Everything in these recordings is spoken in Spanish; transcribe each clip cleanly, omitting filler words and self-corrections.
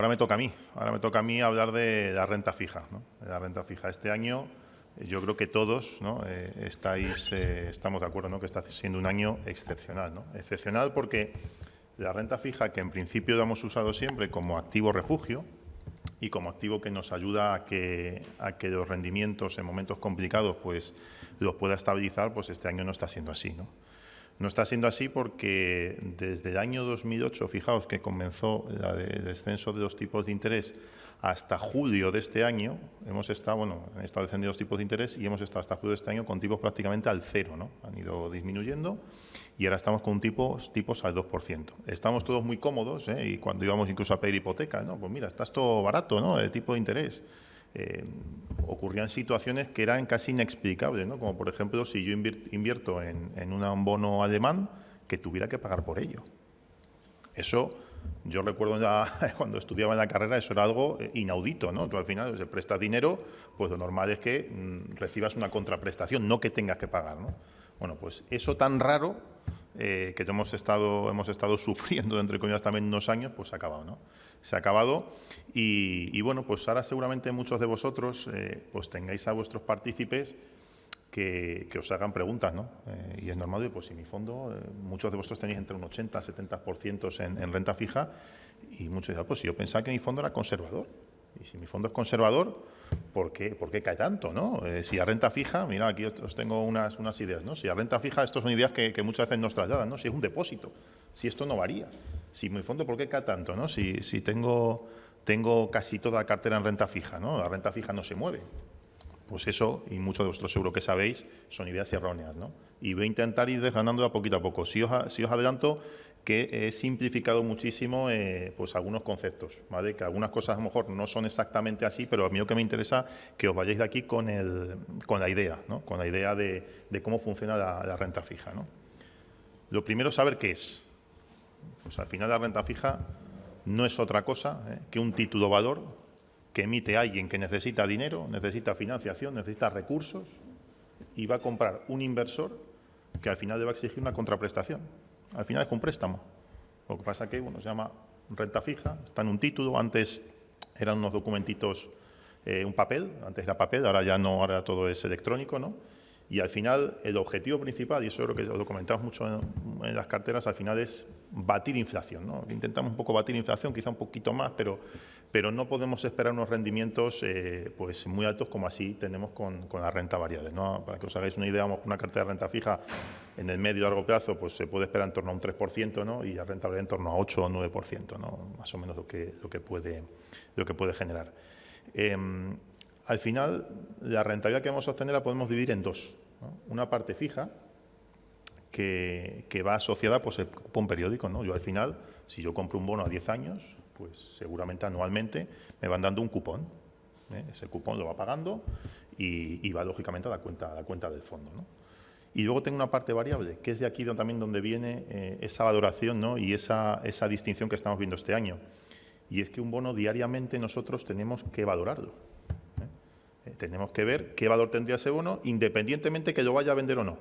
Ahora me toca a mí hablar de la renta fija, ¿no? De la renta fija. Este año yo creo que todos, ¿no? Estamos de acuerdo, ¿no? Que está siendo un año excepcional, ¿no? Excepcional porque la renta fija, que en principio la hemos usado siempre como activo refugio y como activo que nos ayuda a que los rendimientos en momentos complicados pues los pueda estabilizar, pues este año no está siendo así, ¿no? No está siendo así porque desde el año 2008, fijaos que comenzó el descenso de los tipos de interés, hasta julio de este año hemos estado, han estado descendiendo los tipos de interés y hemos estado hasta julio de este año con tipos prácticamente al cero, ¿no? Han ido disminuyendo y ahora estamos con tipos al 2%. Estamos todos muy cómodos, ¿eh? Y cuando íbamos incluso a pedir hipoteca, ¿no? Pues mira, está esto barato, ¿no? El tipo de interés. Ocurrían situaciones que eran casi inexplicables, ¿no? Como por ejemplo si yo invierto en un bono alemán que tuviera que pagar por ello. Eso, yo recuerdo ya cuando estudiaba en la carrera, eso era algo inaudito, ¿no? Tú al final, si prestas dinero, pues lo normal es que recibas una contraprestación, no que tengas que pagar, ¿no? Bueno, pues eso tan raro que hemos estado sufriendo, entre comillas, también unos años, pues se ha acabado, ¿no? Se ha acabado y bueno, pues ahora seguramente muchos de vosotros pues tengáis a vuestros partícipes que os hagan preguntas, ¿no? Y es normal, pues si mi fondo, muchos de vosotros tenéis entre un 80-70% en renta fija y muchos dicen, pues si yo pensaba que mi fondo era conservador. Y si mi fondo es conservador, ¿por qué cae tanto, no? Si a renta fija, mira, aquí os tengo unas ideas, ¿no? Si a renta fija, estas son ideas que muchas veces nos trasladan, ¿no? Si es un depósito, si esto no varía. Si mi fondo, ¿por qué cae tanto, no? Si tengo casi toda la cartera en renta fija, ¿no? La renta fija no se mueve. Pues eso, y muchos de vosotros seguro que sabéis, son ideas erróneas, ¿no? Y voy a intentar ir desgranando a poquito a poco. Si os adelanto que he simplificado muchísimo pues algunos conceptos, ¿vale? Que algunas cosas a lo mejor no son exactamente así, pero a mí lo que me interesa que os vayáis de aquí con la idea, ¿no? Con la idea de cómo funciona la renta fija, ¿no? Lo primero es saber qué es. Pues al final la renta fija no es otra cosa que un título valor que emite alguien que necesita dinero, necesita financiación, necesita recursos y va a comprar un inversor que al final le va a exigir una contraprestación. Al final es un préstamo. Lo que pasa es que se llama renta fija, está en un título, antes eran unos documentitos, un papel, antes era papel, ahora ya no, ahora todo es electrónico, ¿no? Y al final el objetivo principal, y eso es lo que os lo comentamos mucho en las carteras, al final es batir inflación, ¿no? Intentamos un poco batir inflación, quizá un poquito más, pero no podemos esperar unos rendimientos pues muy altos como así tenemos con la renta variable, ¿no? Para que os hagáis una idea, una cartera de renta fija en el medio y largo plazo pues se puede esperar en torno a un 3%, ¿no? Y la renta variable en torno a 8 o 9%, ¿no? Más o menos lo que puede generar. Al final, la rentabilidad que vamos a obtener la podemos dividir en dos, ¿no? Una parte fija, que va asociada pues, al cupón periódico, ¿no? Yo al final, si yo compro un bono a 10 años, pues seguramente anualmente me van dando un cupón, ¿eh? Ese cupón lo va pagando y va lógicamente a la cuenta del fondo, ¿no? Y luego tengo una parte variable, que es de aquí también donde viene esa valoración, ¿no? Y esa distinción que estamos viendo este año. Y es que un bono diariamente nosotros tenemos que valorarlo. Tenemos que ver qué valor tendría ese bono, independientemente que lo vaya a vender o no.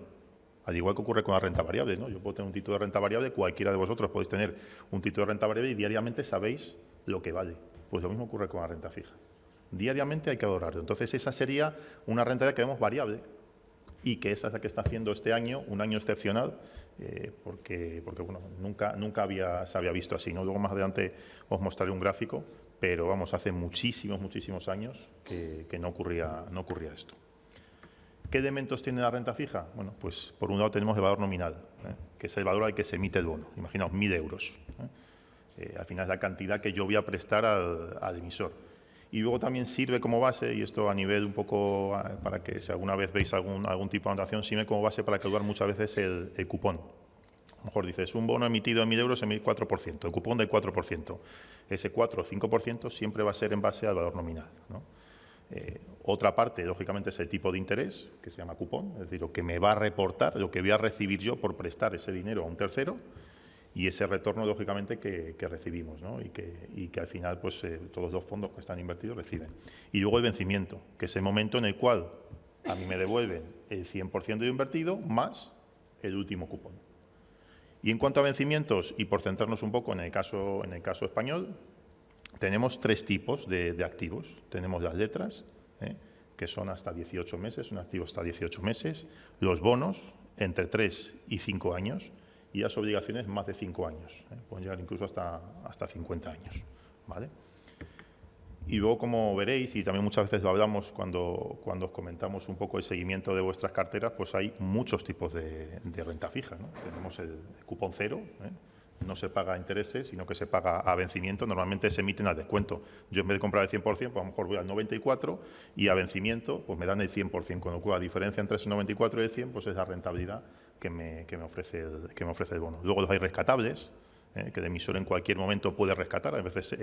Al igual que ocurre con la renta variable, ¿no? Yo puedo tener un título de renta variable, cualquiera de vosotros podéis tener un título de renta variable y diariamente sabéis lo que vale. Pues lo mismo ocurre con la renta fija. Diariamente hay que valorarlo. Entonces, esa sería una renta que vemos variable y que esa es la que está haciendo este año, un año excepcional, porque nunca se había visto así, ¿no? Luego más adelante os mostraré un gráfico, pero vamos, hace muchísimos años que no ocurría esto. ¿Qué elementos tiene la renta fija? Bueno, pues por un lado tenemos el valor nominal, que es el valor al que se emite el bono. Imaginaos, 1.000 euros. Al final es la cantidad que yo voy a prestar al emisor. Y luego también sirve como base, y esto a nivel un poco, para que si alguna vez veis algún tipo de anotación, sirve como base para calcular muchas veces el cupón. A lo mejor dices, un bono emitido en 1.000 euros emite 4%, el cupón del 4%. Ese 4 o 5% siempre va a ser en base al valor nominal, ¿no? Otra parte, lógicamente, es el tipo de interés, que se llama cupón, es decir, lo que me va a reportar, lo que voy a recibir yo por prestar ese dinero a un tercero, y ese retorno, lógicamente, que recibimos, ¿no? y que al final pues, todos los fondos que están invertidos reciben. Y luego el vencimiento, que es el momento en el cual a mí me devuelven el 100% de invertido más el último cupón. Y en cuanto a vencimientos, y por centrarnos un poco en el caso español, Tenemos tres tipos de activos. Tenemos las letras, que son hasta 18 meses, un activo hasta 18 meses, los bonos entre 3 y 5 años y las obligaciones más de 5 años. Pueden llegar incluso hasta 50 años. ¿Vale? Y luego, como veréis, y también muchas veces lo hablamos cuando os comentamos un poco el seguimiento de vuestras carteras, pues hay muchos tipos de renta fija, ¿no? Tenemos el cupón cero, no se paga a intereses, sino que se paga a vencimiento. Normalmente se emiten al descuento. Yo, en vez de comprar el 100%, pues a lo mejor voy al 94% y a vencimiento pues me dan el 100%, con lo cual la diferencia entre ese 94 y el 100 pues es la rentabilidad que me ofrece el bono. Luego los hay rescatables, que el emisor en cualquier momento puede rescatar. A veces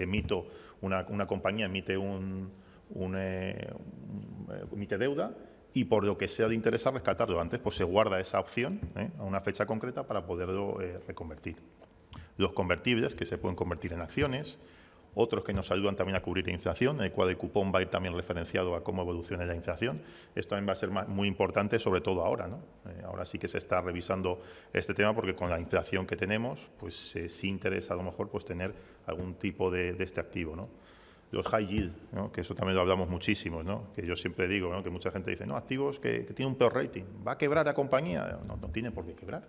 una compañía emite emite deuda y por lo que sea de interés a rescatarlo antes, pues se guarda esa opción a una fecha concreta para poderlo reconvertir. Los convertibles, que se pueden convertir en acciones, otros que nos ayudan también a cubrir la inflación, en el cual el cupón va a ir también referenciado a cómo evoluciona la inflación. Esto también va a ser muy importante, sobre todo ahora, ¿no? Ahora sí que se está revisando este tema, porque con la inflación que tenemos, pues sí interesa a lo mejor pues tener algún tipo de este activo, ¿no? Los high yield, ¿no? Que eso también lo hablamos muchísimo, ¿no? Que yo siempre digo, ¿no? Que mucha gente dice, no, activos que tienen un peor rating, ¿va a quebrar la compañía? No tiene por qué quebrar.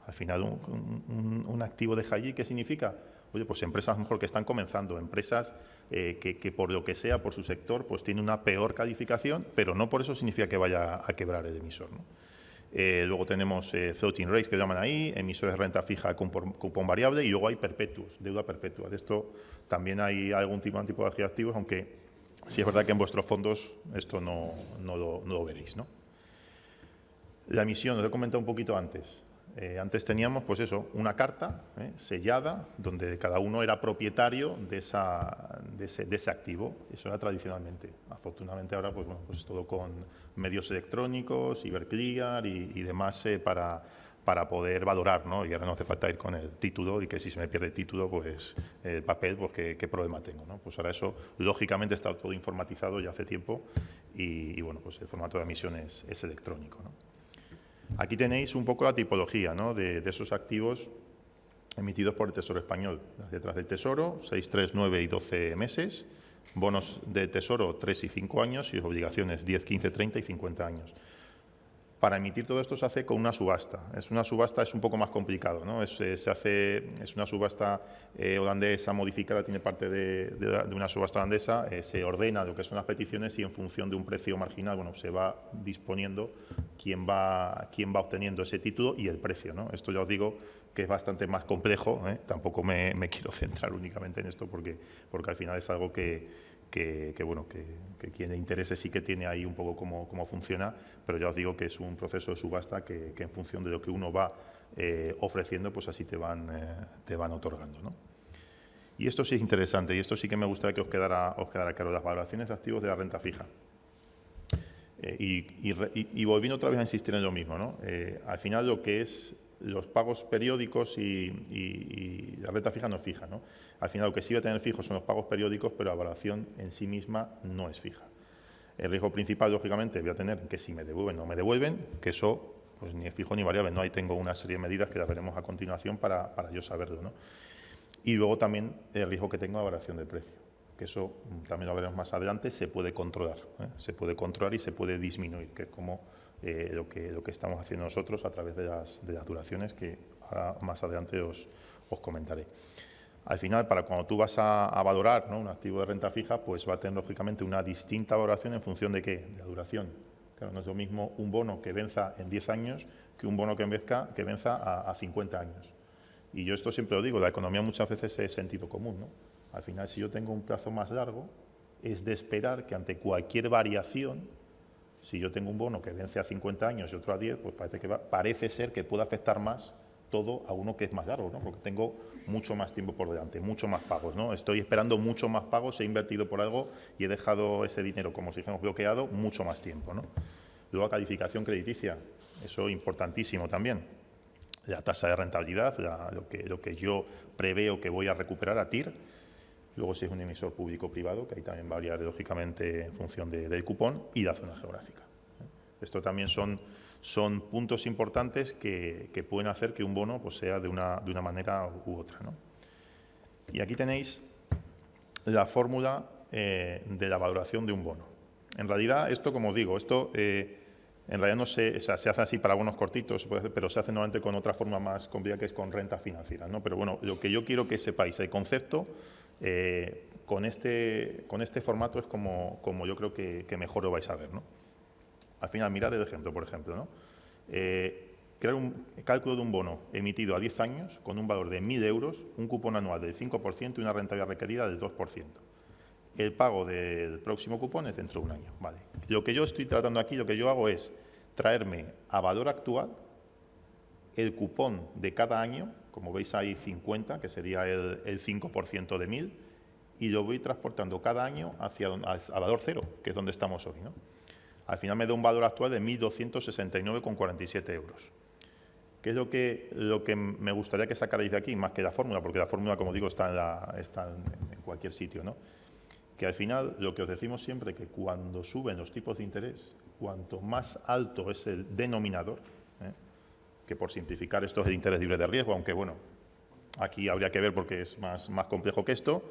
Al final, un activo de high yield, ¿qué significa? Oye, pues empresas mejor que están comenzando, empresas que por lo que sea, por su sector, pues tienen una peor calificación, pero no por eso significa que vaya a quebrar el emisor, ¿no? Luego tenemos floating rates, que llaman ahí, emisores de renta fija con cupón variable, y luego hay perpetuos, deuda perpetua. De esto también hay algún tipo de activos, aunque sí es verdad que en vuestros fondos esto no lo veréis, ¿no? La emisión, os he comentado un poquito antes. Antes teníamos, pues eso, una carta sellada, donde cada uno era propietario de ese activo. Eso era tradicionalmente. Afortunadamente ahora, pues bueno, pues todo con medios electrónicos, Iberclear y demás para poder valorar, ¿no? Y ahora no hace falta ir con el título y que si se me pierde el título, pues el papel, pues qué problema tengo, ¿no? Pues ahora eso, lógicamente, está todo informatizado ya hace tiempo y bueno, pues el formato de emisión es electrónico, ¿no? Aquí tenéis un poco la tipología, ¿no? de esos activos emitidos por el Tesoro Español. Las letras del Tesoro, 6, 3, 9 y 12 meses. Bonos de Tesoro, 3 y 5 años. Y obligaciones, 10, 15, 30 y 50 años. Para emitir todo esto se hace con una subasta. Una subasta es un poco más complicado, ¿no? Es una subasta holandesa modificada, tiene parte de una subasta holandesa, se ordena lo que son las peticiones y en función de un precio marginal, bueno, se va disponiendo quién va obteniendo ese título y el precio, ¿no? Esto ya os digo que es bastante más complejo, tampoco me quiero centrar únicamente en esto porque al final es algo que quien le interese sí que tiene ahí un poco cómo funciona, pero ya os digo que es un proceso de subasta que en función de lo que uno va ofreciendo, pues así te van otorgando, ¿no? Y esto sí es interesante, y esto sí que me gustaría que os quedara claro, las valoraciones de activos de la renta fija. Y volviendo otra vez a insistir en lo mismo, ¿no? Al final lo que es los pagos periódicos y la renta fija no es fija, ¿no? Al final lo que sí va a tener fijo son los pagos periódicos, pero la valoración en sí misma no es fija. El riesgo principal, lógicamente, voy a tener que si me devuelven o no me devuelven, que eso pues ni es fijo ni variable, ¿no? Ahí tengo una serie de medidas que las veremos a continuación para yo saberlo, ¿no? Y luego también el riesgo que tengo de variación del precio, que eso también lo veremos más adelante, se puede controlar, se puede controlar y se puede disminuir, que es como lo que estamos haciendo nosotros a través de las duraciones que ahora más adelante os comentaré. Al final, para cuando tú vas a valorar, ¿no?, un activo de renta fija, pues va a tener lógicamente una distinta valoración en función de ¿qué? De la duración. Claro, no es lo mismo un bono que venza en 10 años que un bono que venza a 50 años. Y yo esto siempre lo digo, la economía muchas veces es sentido común, ¿no? Al final, si yo tengo un plazo más largo, es de esperar que ante cualquier variación, si yo tengo un bono que vence a 50 años y otro a 10, pues parece ser que puede afectar más todo a uno que es más largo, ¿no? Porque tengo mucho más tiempo por delante, mucho más pagos, ¿no? Estoy esperando mucho más pagos, he invertido por algo y he dejado ese dinero, como si dijéramos, bloqueado mucho más tiempo, ¿no? Luego, calificación crediticia, eso importantísimo también. La tasa de rentabilidad, lo que yo preveo que voy a recuperar a TIR. Luego, si es un emisor público-privado, que ahí también va a variar lógicamente en función del cupón y la zona geográfica. Esto también son puntos importantes que pueden hacer que un bono pues sea de una manera u otra, ¿no? Y aquí tenéis la fórmula de la valoración de un bono. En realidad, esto, como os digo, en realidad no se hace así para bonos cortitos, pero se hace normalmente con otra forma más complicada, que es con rentas financieras, ¿no? Pero bueno, lo que yo quiero que sepáis, el concepto, con este formato es como yo creo que mejor lo vais a ver, ¿no? Al final, mirad el ejemplo, por ejemplo, ¿no? Crear un cálculo de un bono emitido a 10 años con un valor de 1.000 euros, un cupón anual del 5% y una rentabilidad requerida del 2%. El pago del próximo cupón es dentro de un año. Vale. Lo que yo estoy tratando aquí, lo que yo hago es traerme a valor actual el cupón de cada año, como veis ahí 50, que sería el 5% de 1.000, y lo voy transportando cada año a valor cero, que es donde estamos hoy, ¿no? Al final me da un valor actual de 1.269,47 euros. ¿Qué es lo que me gustaría que sacarais de aquí? Más que la fórmula, porque la fórmula, como digo, está en cualquier sitio, ¿no? Que al final lo que os decimos siempre, que cuando suben los tipos de interés, cuanto más alto es el denominador, que por simplificar esto es el interés libre de riesgo, aunque bueno, aquí habría que ver porque es más complejo que esto.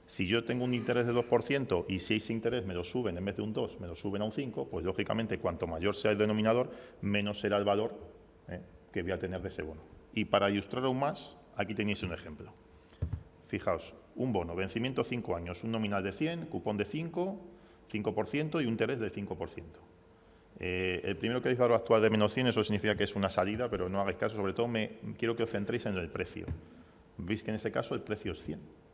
Si yo tengo un interés de 2% y si ese interés me lo suben, en vez de un 2, me lo suben a un 5, pues lógicamente cuanto mayor sea el denominador, menos será el valor que voy a tener de ese bono. Y para ilustrar aún más, aquí tenéis un ejemplo. Fijaos, un bono, vencimiento 5 años, un nominal de 100, cupón de 5, 5% y un interés de 5%. El primero que dice valor actual de menos 100, eso significa que es una salida, pero no hagáis caso, sobre todo quiero que os centréis en el precio. Veis que en ese caso el precio es 100.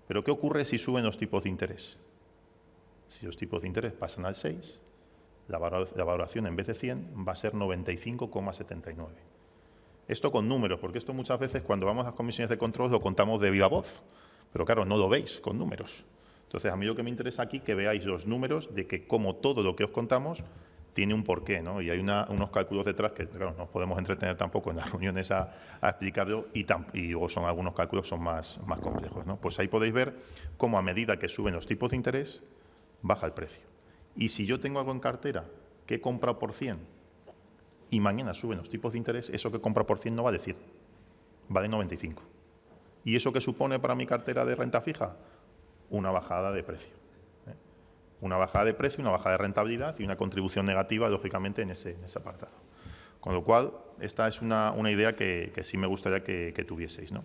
Pero ¿qué ocurre si suben los tipos de interés? Si los tipos de interés pasan al 6, la valoración en vez de 100 va a ser 95,79. Esto con números, porque esto muchas veces cuando vamos a las comisiones de control lo contamos de viva voz, pero claro, no lo veis con números. Entonces, a mí lo que me interesa aquí es que veáis los números de que como todo lo que os contamos tiene un porqué, ¿no? Y hay unos cálculos detrás que, claro, no podemos entretener tampoco en las reuniones a explicarlo y luego son algunos cálculos que son más complejos, ¿no? Pues ahí podéis ver cómo a medida que suben los tipos de interés, baja el precio. Y si yo tengo algo en cartera que he comprado por 100 y mañana suben los tipos de interés, eso que compra por 100 no vale 100, vale 95. ¿Y eso qué supone para mi cartera de renta fija? Una bajada de precio. Una bajada de precio, una bajada de rentabilidad y una contribución negativa, lógicamente, en ese apartado. Con lo cual, esta es una idea que sí me gustaría que tuvieseis, ¿no?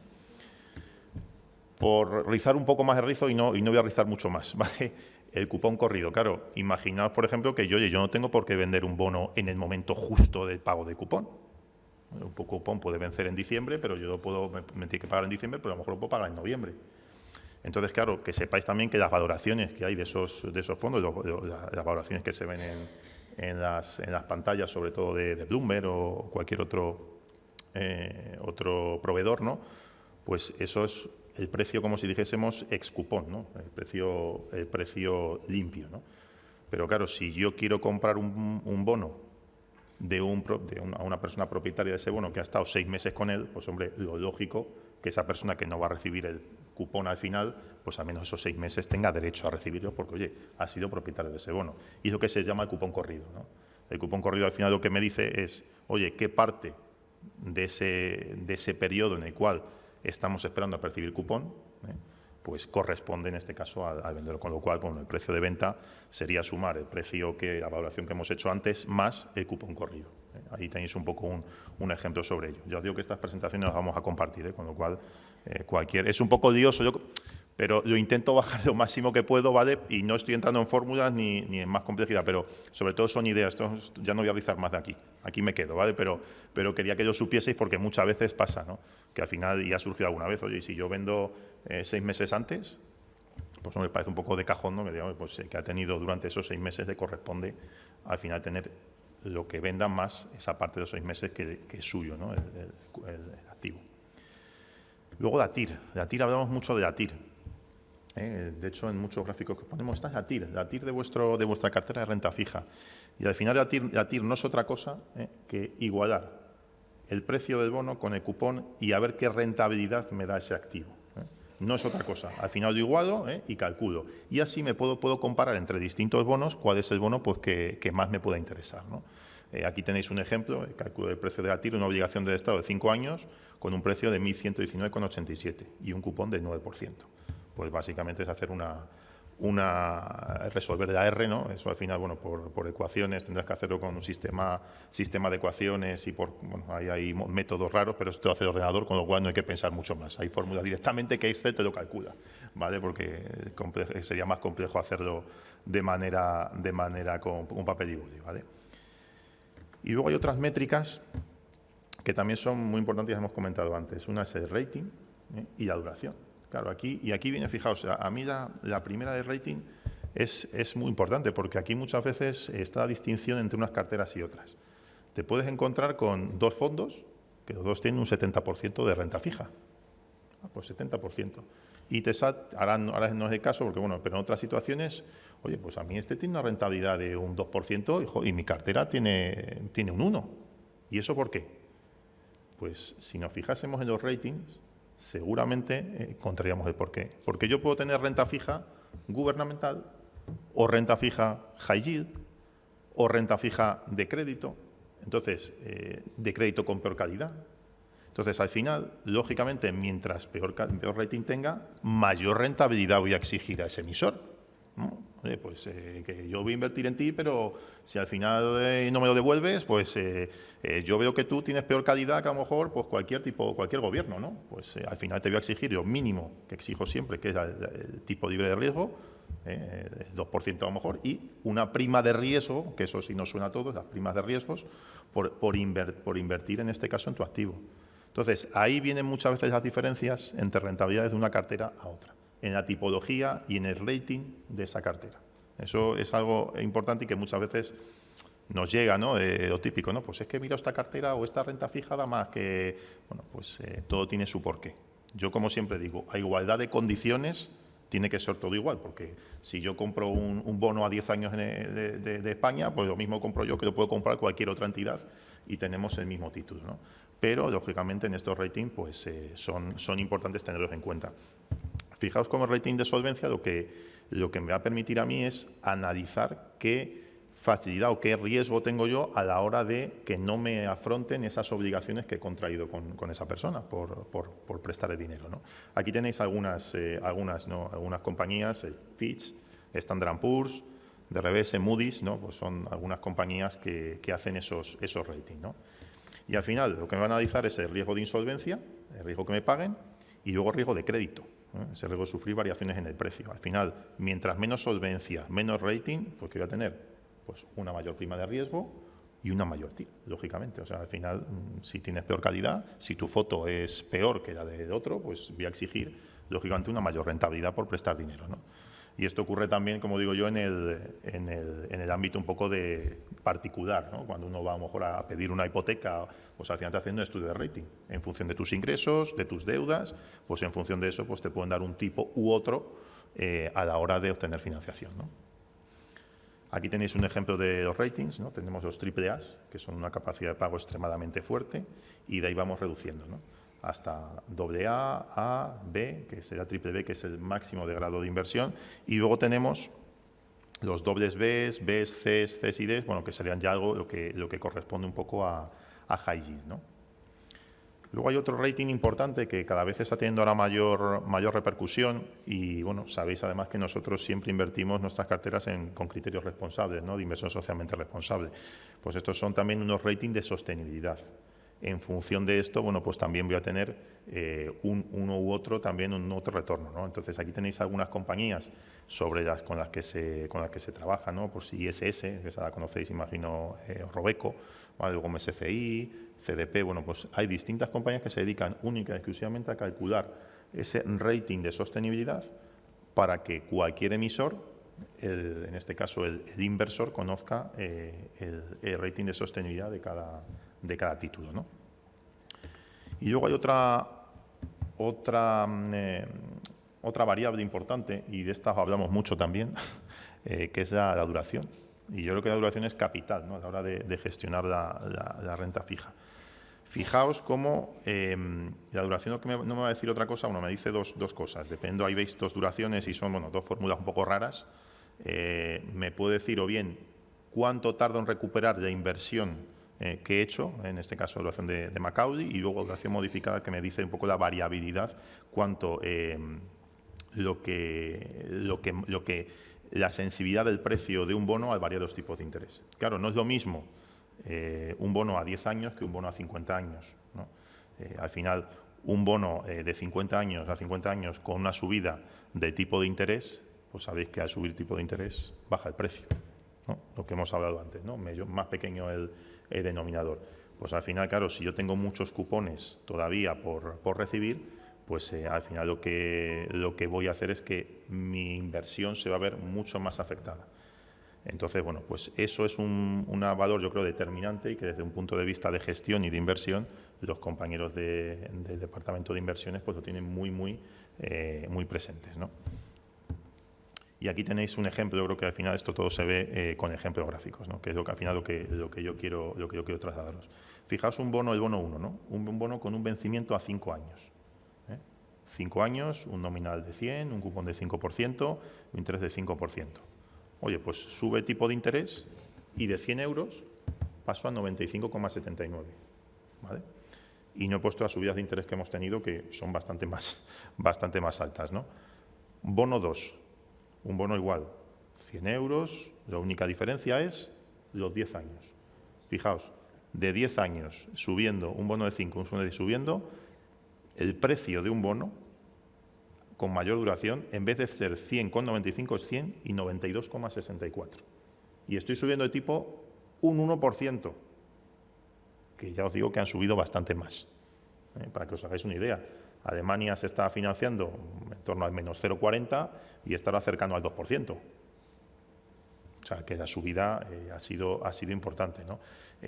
Por rizar un poco más el rizo y no voy a rizar mucho más, ¿vale? El cupón corrido, claro, imaginaos, por ejemplo, que yo no tengo por qué vender un bono en el momento justo del pago de cupón. Un cupón puede vencer en diciembre, pero yo me tiene que pagar en diciembre, pero a lo mejor lo puedo pagar en noviembre. Entonces, claro, que sepáis también que las valoraciones que hay de esos fondos, las valoraciones que se ven en las pantallas, sobre todo de Bloomberg o cualquier otro proveedor, ¿no? Pues eso es el precio, como si dijésemos, ex cupón, ¿no? El precio limpio, ¿no? Pero claro, si yo quiero comprar un bono a una persona propietaria de ese bono que ha estado 6 meses con él, pues hombre, lo lógico que esa persona que no va a recibir el cupón al final, pues al menos esos 6 meses tenga derecho a recibirlo porque, oye, ha sido propietario de ese bono. Y es lo que se llama el cupón corrido, ¿no? El cupón corrido al final lo que me dice es, oye, ¿qué parte de ese periodo en el cual estamos esperando a percibir cupón, pues corresponde en este caso al vendedor, con lo cual, bueno, el precio de venta sería sumar el precio la valoración que hemos hecho antes más el cupón corrido. Ahí tenéis un poco un ejemplo sobre ello. Ya os digo que estas presentaciones las vamos a compartir, con lo cual es un poco lioso, pero lo intento bajar lo máximo que puedo, ¿vale? Y no estoy entrando en fórmulas ni en más complejidad, pero sobre todo son ideas. Esto ya no voy a rizar más de aquí. Aquí me quedo, ¿vale? Pero quería que lo supieseis porque muchas veces pasa, ¿no? Que al final ya ha surgido alguna vez, oye, y si yo vendo 6 meses antes, pues me parece un poco de cajón, ¿no? Que digamos, pues que ha tenido durante esos 6 meses le corresponde al final tener lo que venda más esa parte de los 6 meses que es suyo, ¿no? El activo. Luego la TIR. La TIR, hablamos mucho de la TIR. De hecho, en muchos gráficos que ponemos está la TIR de vuestra cartera de renta fija. Y al final la TIR no es otra cosa que igualar el precio del bono con el cupón y a ver qué rentabilidad me da ese activo. No es otra cosa. Al final lo igualo y calculo. Y así me puedo comparar entre distintos bonos cuál es el bono pues, que más me pueda interesar, ¿no? Aquí tenéis un ejemplo, el cálculo del precio de la TIR, una obligación del Estado de 5 años con un precio de 1.119,87 y un cupón del 9%. pues básicamente es hacer resolver de AR, ¿no? Eso al final, bueno, por ecuaciones tendrás que hacerlo con un sistema de ecuaciones y bueno, hay métodos raros, pero esto lo hace el ordenador, con lo cual no hay que pensar mucho más. Hay fórmulas directamente que Excel te lo calcula, ¿vale? Porque sería más complejo hacerlo de manera con un papel y boli, ¿vale? Y luego hay otras métricas que también son muy importantes, hemos comentado antes. Una es el rating, y la duración. Claro, aquí viene, fijaos, a mí la primera de rating es muy importante, porque aquí muchas veces está la distinción entre unas carteras y otras. Te puedes encontrar con dos fondos, que los dos tienen un 70% de renta fija. Pues 70%. Y ahora no es el caso, porque bueno, pero en otras situaciones, oye, pues a mí este tiene una rentabilidad de un 2%, y mi cartera tiene un 1%. ¿Y eso por qué? Pues si nos fijásemos en los ratings, seguramente encontraríamos el porqué. Porque yo puedo tener renta fija gubernamental, o renta fija high yield, o renta fija de crédito, entonces de crédito con peor calidad. Entonces, al final, lógicamente, mientras peor rating tenga, mayor rentabilidad voy a exigir a ese emisor, ¿no? Oye, pues que yo voy a invertir en ti, pero si al final no me lo devuelves, pues yo veo que tú tienes peor calidad que a lo mejor pues cualquier gobierno, ¿no? Pues al final te voy a exigir lo mínimo que exijo siempre, que es el tipo libre de riesgo, el 2% a lo mejor, y una prima de riesgo, que eso sí nos suena a todos, las primas de riesgos, por invertir en este caso en tu activo. Entonces, ahí vienen muchas veces las diferencias entre rentabilidades de una cartera a otra, en la tipología y en el rating de esa cartera. Eso es algo importante y que muchas veces nos llega, ¿no? Lo típico, ¿no? Pues es que mira esta cartera o esta renta fija da más que… Bueno, pues todo tiene su porqué. Yo, como siempre digo, a igualdad de condiciones tiene que ser todo igual, porque si yo compro un bono a 10 años de España, pues lo mismo compro yo que lo puedo comprar cualquier otra entidad y tenemos el mismo título, ¿no? Pero, lógicamente, en estos ratings pues, son importantes tenerlos en cuenta. Fijaos cómo el rating de solvencia lo que me va a permitir a mí es analizar qué facilidad o qué riesgo tengo yo a la hora de que no me afronten esas obligaciones que he contraído con esa persona por prestar el dinero, ¿no? Aquí tenéis algunas compañías, Fitch, Standard & Poor's, DRBS, Moody's, ¿no? Pues son algunas compañías que hacen esos ratings, ¿no? Y al final lo que me van a analizar es el riesgo de insolvencia, el riesgo que me paguen, y luego el riesgo de crédito, ese riesgo de sufrir variaciones en el precio. Al final, mientras menos solvencia, menos rating, pues que voy a tener pues, una mayor prima de riesgo y una mayor TIR, lógicamente. O sea, al final, si tienes peor calidad, si tu foto es peor que la de otro, pues voy a exigir, lógicamente, una mayor rentabilidad por prestar dinero, ¿no? Y esto ocurre también, como digo yo, en el ámbito un poco de particular, ¿no? Cuando uno va a lo mejor a pedir una hipoteca, pues al final te hacen un estudio de rating. En función de tus ingresos, de tus deudas, pues en función de eso pues te pueden dar un tipo u otro a la hora de obtener financiación, ¿no? Aquí tenéis un ejemplo de los ratings, ¿no? Tenemos los AAA, que son una capacidad de pago extremadamente fuerte, y de ahí vamos reduciendo, ¿no? Hasta AA, A, B, que será BBB, que es el máximo de grado de inversión, y luego tenemos los dobles Bs, Bs, Cs, Cs y Ds, bueno, que serían ya algo lo que corresponde un poco a high yield, ¿no? Luego hay otro rating importante que cada vez está teniendo ahora mayor repercusión y, bueno, sabéis además que nosotros siempre invertimos nuestras carteras con criterios responsables, ¿no? De inversión socialmente responsable. Pues estos son también unos ratings de sostenibilidad. En función de esto, bueno, pues también voy a tener uno u otro, también un otro retorno, ¿no? Entonces, aquí tenéis algunas compañías con las que se trabaja, ¿no? Pues ISS, que esa la conocéis, imagino, Robeco, ¿vale? Luego MSCI, CDP, bueno, pues hay distintas compañías que se dedican única y exclusivamente a calcular ese rating de sostenibilidad para que cualquier emisor, en este caso el inversor, conozca el rating de sostenibilidad de cada título, ¿no? Y luego hay otra variable importante, y de esta hablamos mucho también, que es la duración. Y yo creo que la duración es capital, ¿no? A la hora de gestionar la renta fija. Fijaos cómo la duración no me va a decir otra cosa, bueno, me dice dos cosas. Depende, ahí veis dos duraciones y son, bueno, dos fórmulas un poco raras. Me puede decir o bien cuánto tardo en recuperar la inversión que he hecho, en este caso la duración de Macaulay, y luego duración modificada que me dice un poco la variabilidad, cuánto la sensibilidad del precio de un bono al variar los tipos de interés. Claro, no es lo mismo un bono a 10 años que un bono a 50 años, ¿no? Al final, un bono de 50 años a 50 años con una subida de tipo de interés, pues sabéis que al subir tipo de interés baja el precio, ¿no? Lo que hemos hablado antes, ¿no? Más pequeño el denominador. Pues al final, claro, si yo tengo muchos cupones todavía por recibir, pues al final lo que voy a hacer es que mi inversión se va a ver mucho más afectada. Entonces, bueno, pues eso es un valor, yo creo, determinante y que desde un punto de vista de gestión y de inversión, los compañeros del Departamento de Inversiones pues lo tienen muy presentes, ¿no? Y aquí tenéis un ejemplo, yo creo que al final esto todo se ve con ejemplos gráficos, ¿no? Que es al final lo que yo quiero trasladaros. Fijaos el bono 1, ¿no? Un bono con un vencimiento a 5 años. 5 años, un nominal de 100, un cupón de 5%, un interés de 5%. Oye, pues sube tipo de interés y de 100 euros paso a 95,79, ¿vale? Y no he puesto las subidas de interés que hemos tenido, que son bastante más altas, ¿no? Bono 2, un bono igual, 100 euros, la única diferencia es los 10 años. Fijaos, de 10 años subiendo, un bono de 5, un bono de subiendo, el precio de un bono con mayor duración, en vez de ser 100,95 es 100 y 92,64. Y estoy subiendo de tipo un 1%, que ya os digo que han subido bastante más. Para que os hagáis una idea, Alemania se está financiando en torno al menos 0,40 y estará cercano al 2%. O sea, que la subida ha sido importante, ¿no?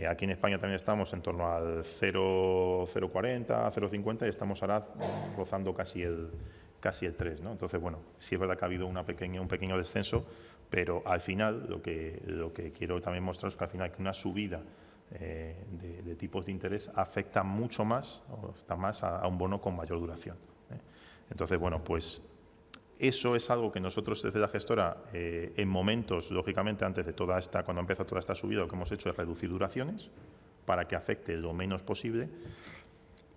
Aquí en España también estamos en torno al 0,40, 0,50 y estamos ahora rozando casi el 3, ¿no? Entonces, bueno, sí es verdad que ha habido un pequeño descenso, pero al final lo que quiero también mostraros es que al final que una subida de tipos de interés afecta mucho más, a un bono con mayor duración. Entonces, bueno, pues eso es algo que nosotros desde la gestora, en momentos, lógicamente, antes de cuando empieza toda esta subida, lo que hemos hecho es reducir duraciones para que afecte lo menos posible.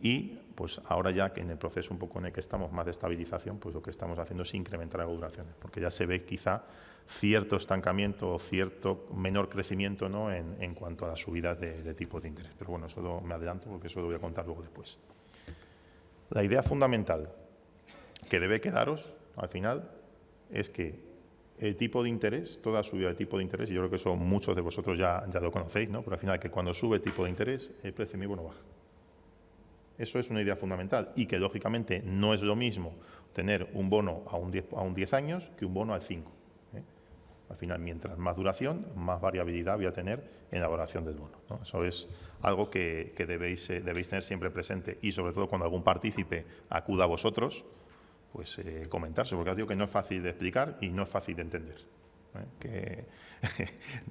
Y pues ahora ya que en el proceso un poco en el que estamos más de estabilización, pues lo que estamos haciendo es incrementar las duraciones, porque ya se ve quizá cierto estancamiento o cierto menor crecimiento, ¿no? en cuanto a las subidas de tipos de interés. Pero bueno, eso me adelanto porque eso lo voy a contar luego después. La idea fundamental que debe quedaros al final es que el tipo de interés, toda subida de tipo de interés, y yo creo que eso muchos de vosotros ya lo conocéis, ¿no? Pero al final que cuando sube el tipo de interés, el precio de mi bono baja. Eso es una idea fundamental y que, lógicamente, no es lo mismo tener un bono a un 10 años que un bono al 5. Al final, mientras más duración, más variabilidad voy a tener en la valoración del bono, ¿no? Eso es algo que debéis tener siempre presente y, sobre todo, cuando algún partícipe acuda a vosotros, pues comentarse, porque os digo que no es fácil de explicar y no es fácil de entender. Que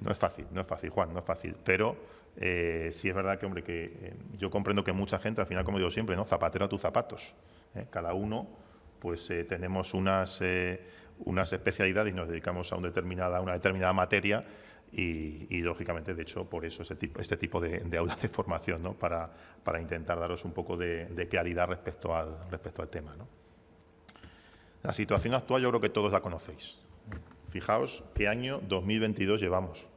no es fácil, Juan, no es fácil, pero sí es verdad que, hombre, que yo comprendo que mucha gente, al final, como digo siempre, ¿no? Zapatero a tus zapatos. Cada uno, pues tenemos unas especialidades y nos dedicamos a una determinada materia y, lógicamente, de hecho, por eso este tipo de aulas de formación, ¿no? Para intentar daros un poco de claridad respecto al tema, ¿no? La situación actual yo creo que todos la conocéis. Fijaos qué año 2022 llevamos,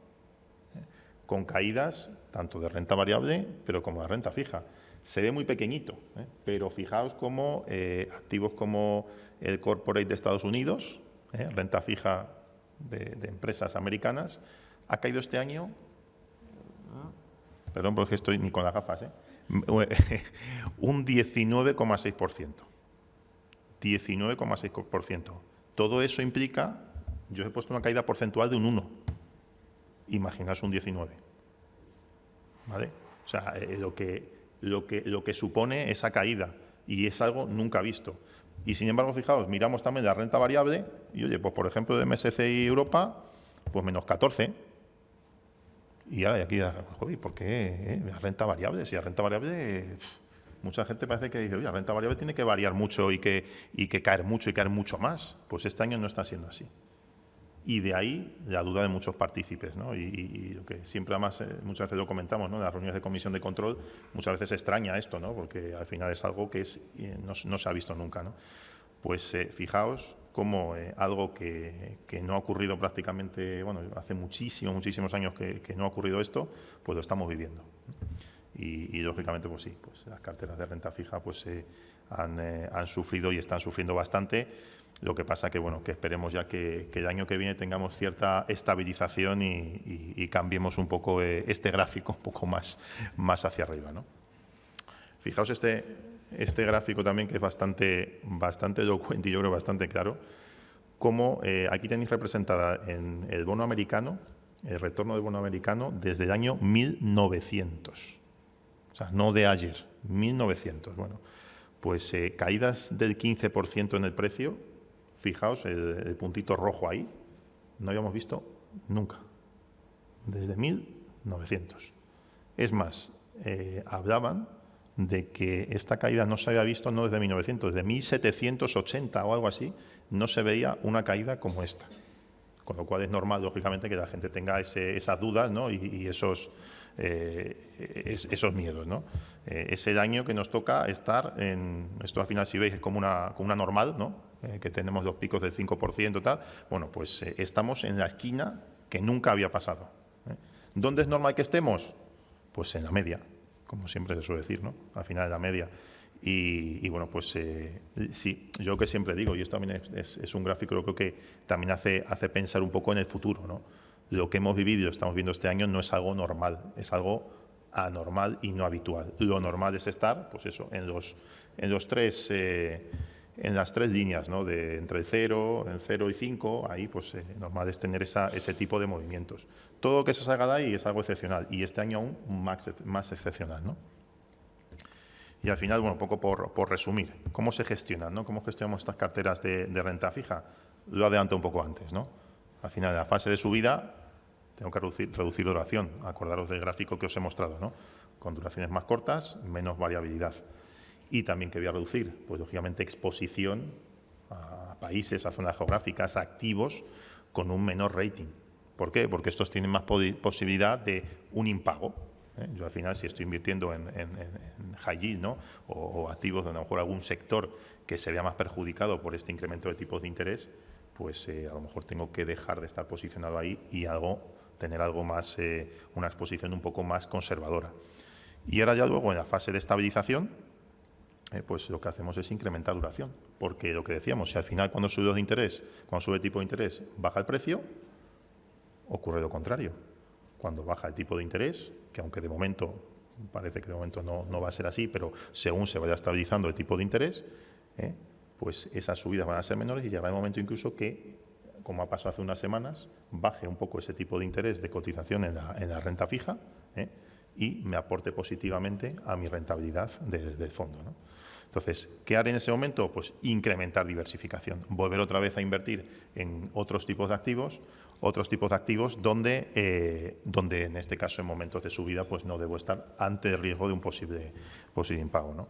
con caídas tanto de renta variable pero como de renta fija. Se ve muy pequeñito, pero fijaos cómo activos como el corporate de Estados Unidos, renta fija de empresas americanas, ha caído este año, perdón porque estoy ni con las gafas, un 19,6%. 19,6%. Todo eso implica, yo he puesto una caída porcentual de un 1. Imaginaos un 19. ¿Vale? O sea, lo que supone esa caída, y es algo nunca visto. Y sin embargo, fijaos, miramos también la renta variable, y oye, pues por ejemplo de MSCI Europa, pues menos 14. Y ahora aquí, joder, ¿por qué la renta variable? Si la renta variable... Mucha gente parece que dice, oye, la renta variable tiene que variar mucho y que caer mucho y caer mucho más. Pues este año no está siendo así. Y de ahí la duda de muchos partícipes, ¿no? Y lo que siempre, además, muchas veces lo comentamos, ¿no? En las reuniones de comisión de control, muchas veces extraña esto, ¿no? Porque al final es algo que no se ha visto nunca, ¿no? Pues fijaos cómo algo que no ha ocurrido prácticamente, bueno, hace muchísimos años que no ha ocurrido esto, pues lo estamos viviendo. Y lógicamente, pues sí, pues las carteras de renta fija pues han sufrido y están sufriendo bastante. Lo que pasa que, bueno, que esperemos ya que el año que viene tengamos cierta estabilización y cambiemos un poco este gráfico un poco más hacia arriba, ¿no? Fijaos este gráfico también, que es bastante elocuente y yo creo bastante claro, cómo aquí tenéis representada en el bono americano, el retorno del bono americano desde el año 1900. O sea, no de ayer, 1900. Bueno, pues caídas del 15% en el precio. Fijaos, el puntito rojo ahí, no habíamos visto nunca, desde 1900. Es más, hablaban de que esta caída no se había visto no desde 1900, desde 1780 o algo así, no se veía una caída como esta. Con lo cual es normal, lógicamente, que la gente tenga esas dudas, ¿no? y esos miedos, ¿no? Es el año que nos toca estar en, esto al final si veis es como una normal, ¿no? Que tenemos los picos del 5% tal, bueno, pues estamos en la esquina que nunca había pasado. ¿Dónde es normal que estemos? Pues en la media, como siempre se suele decir, ¿no? Al final de la media. Y bueno, pues sí, yo que siempre digo, y esto también es un gráfico, yo creo que también hace pensar un poco en el futuro, ¿no? Lo que hemos vivido y lo estamos viendo este año no es algo normal, es algo anormal y no habitual. Lo normal es estar, pues eso, en las tres líneas, ¿no? Entre el 0 y 5, ahí pues normal es tener ese tipo de movimientos. Todo lo que se salga de ahí es algo excepcional y este año aún más excepcional, ¿no? Y al final, bueno, un poco por resumir, ¿cómo se gestionan, ¿no? ¿Cómo gestionamos estas carteras de renta fija? Lo adelanto un poco antes, ¿no? Al final, en la fase de subida, tengo que reducir la duración. Acordaros del gráfico que os he mostrado, ¿no? Con duraciones más cortas, menos variabilidad. Y también que voy a reducir, pues lógicamente, exposición a países, a zonas geográficas, a activos con un menor rating. ¿Por qué? Porque estos tienen más posibilidad de un impago. Yo al final, si estoy invirtiendo en high yield, ¿no? o activos donde a lo mejor algún sector que se vea más perjudicado por este incremento de tipos de interés, pues a lo mejor tengo que dejar de estar posicionado ahí y tener algo más, una exposición un poco más conservadora. Y ahora ya luego en la fase de estabilización, pues lo que hacemos es incrementar duración, porque lo que decíamos, si al final cuando sube el tipo de interés baja el precio, ocurre lo contrario. Cuando baja el tipo de interés, que aunque de momento, parece que de momento no va a ser así, pero según se vaya estabilizando el tipo de interés, pues esas subidas van a ser menores y llegará el momento incluso que, como ha pasado hace unas semanas, baje un poco ese tipo de interés de cotización en la renta fija y me aporte positivamente a mi rentabilidad del fondo, ¿no? Entonces, ¿qué haré en ese momento? Pues incrementar diversificación, volver otra vez a invertir en otros tipos de activos donde en este caso en momentos de subida pues no debo estar ante el riesgo de un posible impago, ¿no?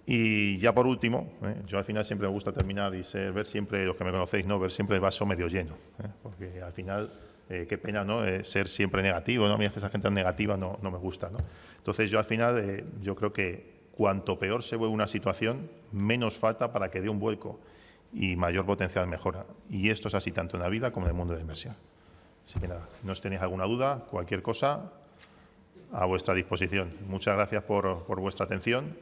Y ya por último, yo al final siempre me gusta terminar y ver siempre, los que me conocéis, ¿no? Ver siempre el vaso medio lleno, porque al final qué pena, ¿no? Ser siempre negativo, ¿no? A mí esa gente negativa no me gusta, ¿no? Entonces yo al final yo creo que cuanto peor se ve una situación, menos falta para que dé un vuelco y mayor potencial de mejora. Y esto es así tanto en la vida como en el mundo de la inversión. Así que nada, no os tenéis alguna duda, cualquier cosa, a vuestra disposición. Muchas gracias por vuestra atención.